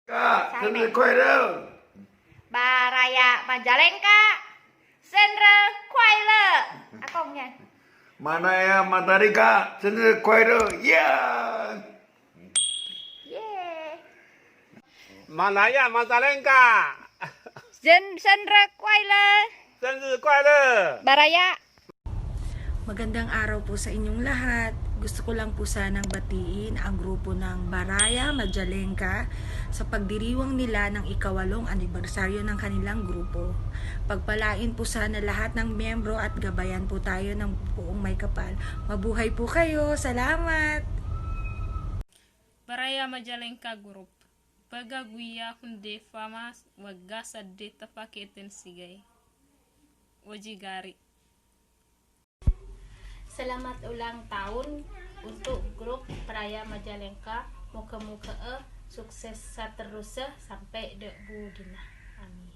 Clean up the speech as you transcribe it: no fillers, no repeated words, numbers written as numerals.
Kak, Sandra Kuaira. Bà Raya Majalengka, Sandra Kuaira. Akongnya. Mana ya matahari Kak, Sandra Kuaira. Ya. Yeah. Malaya Majalengka. Sandra Kuaira. Sandra Kuaira. Baraya. Magandang araw po sa inyong lahat. Gusto ko lang po sanang batiin ang grupo ng Baraya Majalengka sa pagdiriwang nila ng ika-8 anibersaryo ng kanilang grupo. Pagpalain po sana lahat ng miyembro at gabayan po tayo ng buong may kapal. Mabuhay po kayo. Salamat! Baraya Majalengka Group. Pagaguya hunde fama wagga sadde tapaketin sigay. Wajigari. Selamat ulang tahun untuk grup Baraya Majalengka. Moga-moga sukses seterusnya sampai dek budina. Amin.